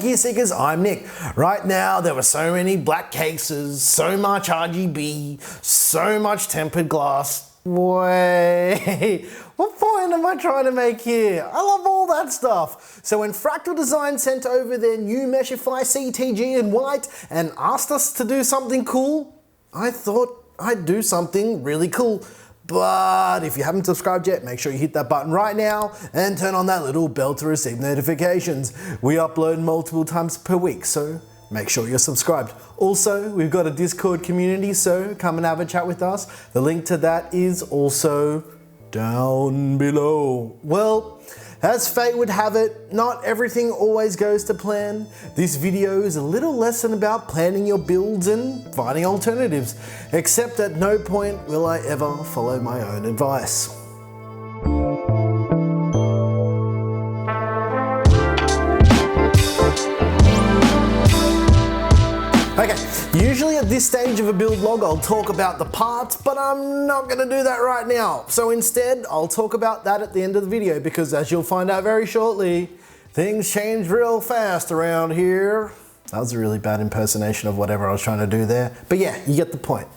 Gear Seekers, I'm Nick. Right now there were so many black cases, so much RGB, so much tempered glass. Wait, what point am I trying to make here? I love all that stuff. So when Fractal Design sent over their new Meshify CTG in white and asked us to do something cool, I thought I'd do something really cool. But if you haven't subscribed yet, make sure you hit that button right now and turn on that little bell to receive notifications. We upload multiple times per week, so make sure you're subscribed. Also, we've got a Discord community, so come and have a chat with us. The link to that is also down below. Well, as fate would have it, not everything always goes to plan. This video is a little lesson about planning your builds and finding alternatives, except at no point will I ever follow my own advice. Okay, usually at this stage of a build log I'll talk about the parts, but I'm not going to do that right now. So instead I'll talk about that at the end of the video, because as you'll find out very shortly, things change real fast around here. That was a really bad impersonation of whatever I was trying to do there, but yeah, you get the point.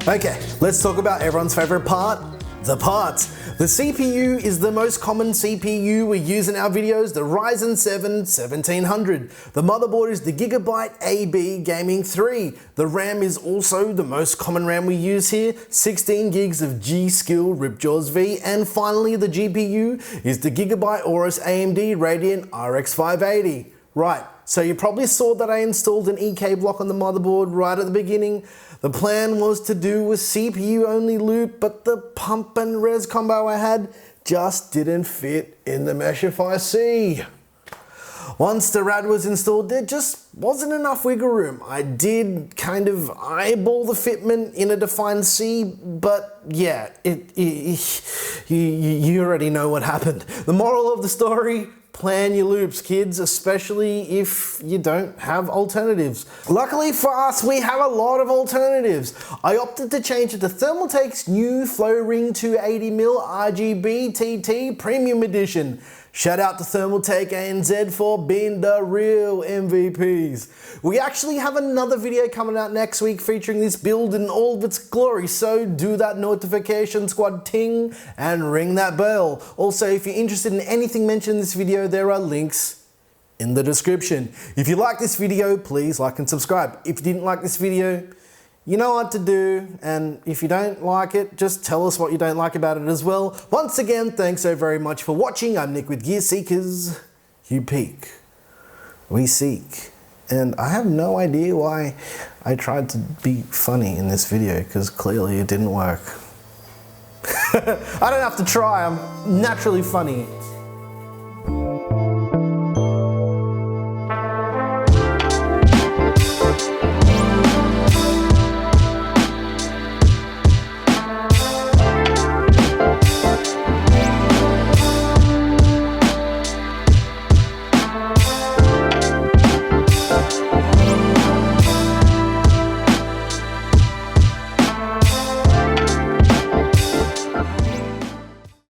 Okay, let's talk about everyone's favorite part, the parts. The CPU is the most common CPU we use in our videos, the Ryzen 7 1700. The motherboard is the Gigabyte AB Gaming 3. The RAM is also the most common RAM we use here, 16 gigs of G-Skill Ripjaws V. And finally, the GPU is the Gigabyte Aorus AMD Radeon RX 580. Right, so you probably saw that I installed an EK block on the motherboard right at the beginning. The plan was to do a CPU only loop, but the pump and res combo I had just didn't fit in the Meshify C. Once the RAD was installed, there just wasn't enough wiggle room. I did kind of eyeball the fitment in a defined C, but yeah, you already know what happened. The moral of the story, plan your loops, kids, especially if you don't have alternatives. Luckily for us, we have a lot of alternatives. I opted to change it to Thermaltake's new Flow Ring 280mm RGB TT Premium Edition. Shout out to Thermaltake ANZ for being the real MVPs. We actually have another video coming out next week featuring this build in all of its glory, so do that notification squad ting and ring that bell. Also, if you're interested in anything mentioned in this video, there are links in the description. If you like this video, please like and subscribe. If you didn't like this video, you know what to do, and if you don't like it, just tell us what you don't like about it as well. Once again, thanks so very much for watching. I'm Nick with Gear Seekers. You peek, we seek. And I have no idea why I tried to be funny in this video, because clearly it didn't work. I don't have to try, I'm naturally funny.